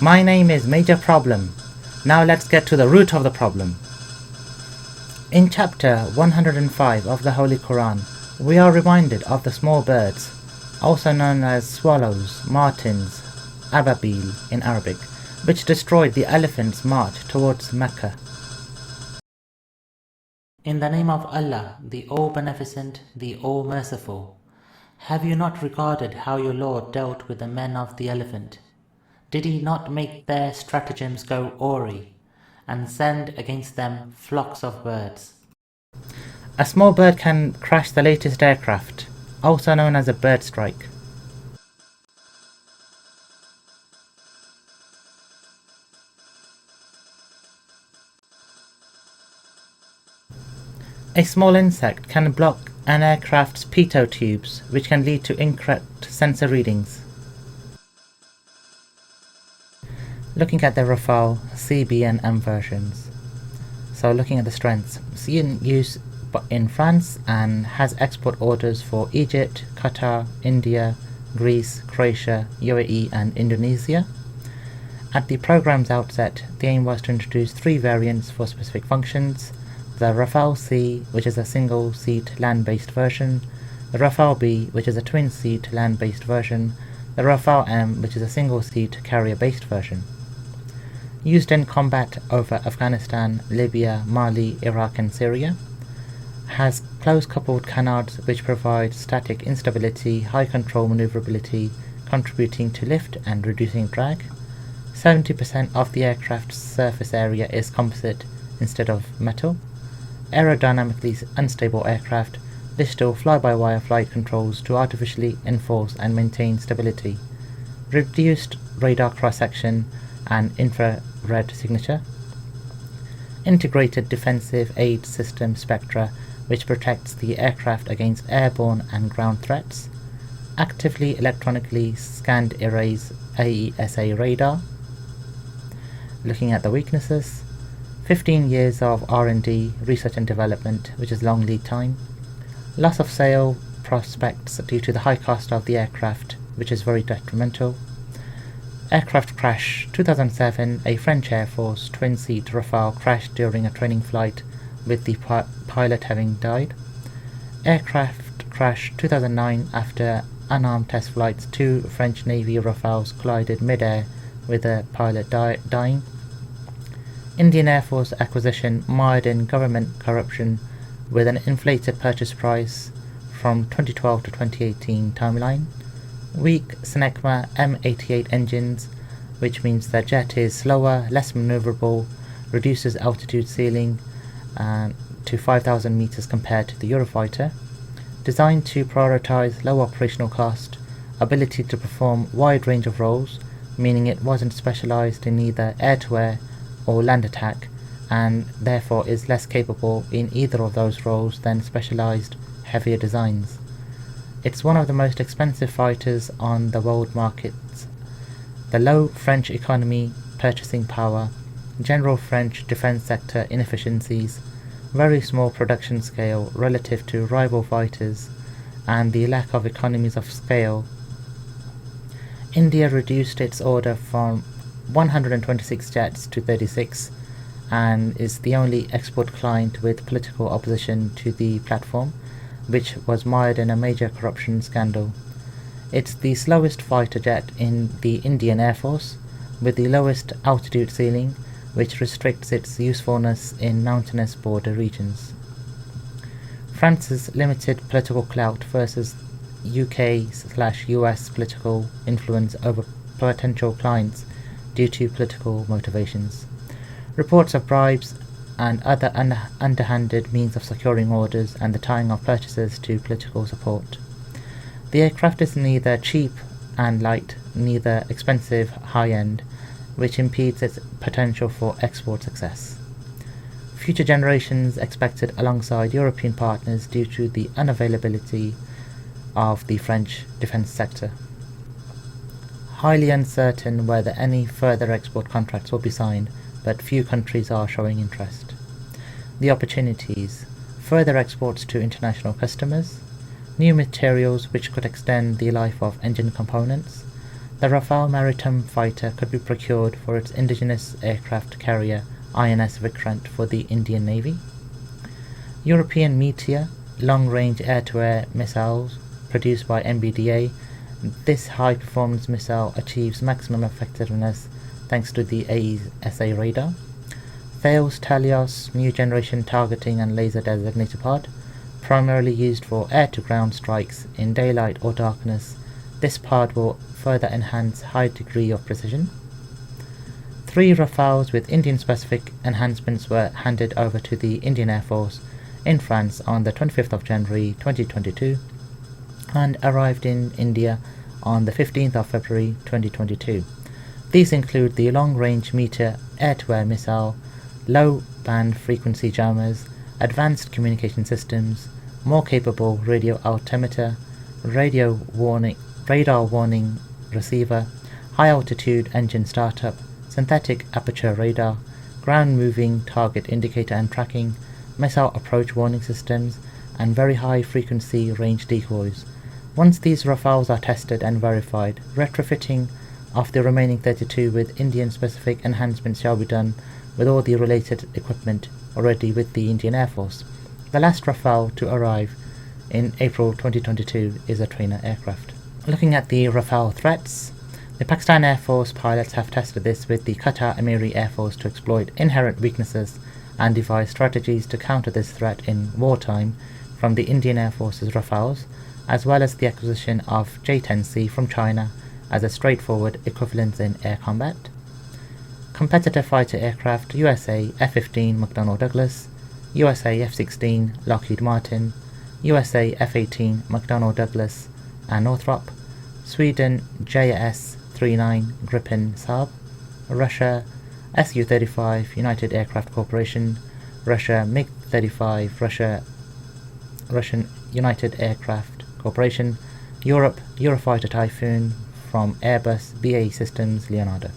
My name is Major Problem. Now let's get to the root of the problem. In chapter 105 of the Holy Quran, we are reminded of the small birds, also known as swallows, martins, ababil in Arabic, which destroyed the elephant's march towards Mecca. In the name of Allah, the All-Beneficent, the All-Merciful. Have you not regarded how your Lord dealt with the men of the elephant? Did he not make their stratagems go awry, and send against them flocks of birds? A small bird can crash the latest aircraft, also known as a bird strike. A small insect can block an aircraft's pitot tubes, which can lead to incorrect sensor readings. Looking at the Rafale CB and M versions. So looking at the strengths, see in use in France and has export orders for Egypt, Qatar, India, Greece, Croatia, UAE and Indonesia. At the program's outset, the aim was to introduce 3 variants for specific functions: the Rafale C, which is a single-seat land-based version, the Rafale B, which is a twin-seat land-based version, the Rafale M, which is a single-seat carrier-based version. Used in combat over Afghanistan, Libya, Mali, Iraq and Syria. Has close-coupled canards which provide static instability, high control maneuverability, contributing to lift and reducing drag. 70% of the aircraft's surface area is composite instead of metal. Aerodynamically unstable aircraft, digital fly-by-wire flight controls to artificially enforce and maintain stability. Reduced radar cross-section and infrared signature. Integrated defensive aid system Spectra, which protects the aircraft against airborne and ground threats. Actively electronically scanned arrays AESA radar. Looking at the weaknesses, 15 years of R&D, research and development, which is long lead time. Loss of sale prospects due to the high cost of the aircraft, which is very detrimental. Aircraft crash. 2007, a French Air Force twin-seat Rafale crashed during a training flight with the pilot having died. Aircraft crash. 2009, after unarmed test flights, 2 French Navy Rafales collided mid-air with a pilot dying. Indian Air Force acquisition mired in government corruption with an inflated purchase price from 2012 to 2018 timeline. Weak Snecma M88 engines, which means the jet is slower, less maneuverable, reduces altitude ceiling to 5,000 meters compared to the Eurofighter. Designed to prioritize low operational cost, ability to perform wide range of roles, meaning it wasn't specialized in either air-to-air or land attack, and therefore is less capable in either of those roles than specialized heavier designs. It's one of the most expensive fighters on the world markets. The low French economy, purchasing power, general French defense sector inefficiencies, very small production scale relative to rival fighters, and the lack of economies of scale. India reduced its order from 126 jets to 36 and is the only export client with political opposition to the platform, which was mired in a major corruption scandal. It's the slowest fighter jet in the Indian Air Force, with the lowest altitude ceiling, which restricts its usefulness in mountainous border regions. France's limited political clout versus UK/US political influence over potential clients due to political motivations. Reports of bribes and other underhanded means of securing orders and the tying of purchases to political support. The aircraft is neither cheap and light, neither expensive high-end, which impedes its potential for export success. Future generations expected alongside European partners due to the unavailability of the French defense sector. Highly uncertain whether any further export contracts will be signed, but few countries are showing interest. The opportunities: further exports to international customers, new materials which could extend the life of engine components, The Rafale maritime fighter could be procured for its indigenous aircraft carrier INS Vikrant for the Indian Navy. European Meteor long-range air-to-air missiles produced by MBDA. This high-performance missile achieves maximum effectiveness thanks to the AESA radar. Thales Talios new generation targeting and laser designator pod, primarily used for air-to-ground strikes in daylight or darkness. This pod will further enhance high degree of precision. 3 Rafales with Indian-specific enhancements were handed over to the Indian Air Force in France on the 25th of January 2022 and arrived in India on the 15th of February 2022. These include the long-range Meteor air-to-air missile, low-band frequency jammers, advanced communication systems, more capable radio altimeter, radar warning receiver, high-altitude engine startup, synthetic aperture radar, ground-moving target indicator and tracking, missile approach warning systems, and very high-frequency range decoys. Once these Rafales are tested and verified, retrofitting of the remaining 32 with Indian-specific enhancements shall be done with all the related equipment already with the Indian Air Force. The last Rafale to arrive in April 2022 is a trainer aircraft. Looking at the Rafale threats, the Pakistan Air Force pilots have tested this with the Qatar Emiri Air Force to exploit inherent weaknesses and devise strategies to counter this threat in wartime from the Indian Air Force's Rafales, as well as the acquisition of J-10C from China as a straightforward equivalent in air combat. Competitor fighter aircraft: USA F-15 McDonnell Douglas, USA F-16 Lockheed Martin, USA F-18 McDonnell Douglas and Northrop, Sweden JS-39 Gripen Saab, Russia Su-35 United Aircraft Corporation, Russia MiG-35 Russian United Aircraft Corporation, Europe Eurofighter Typhoon from Airbus BAE Systems Leonardo.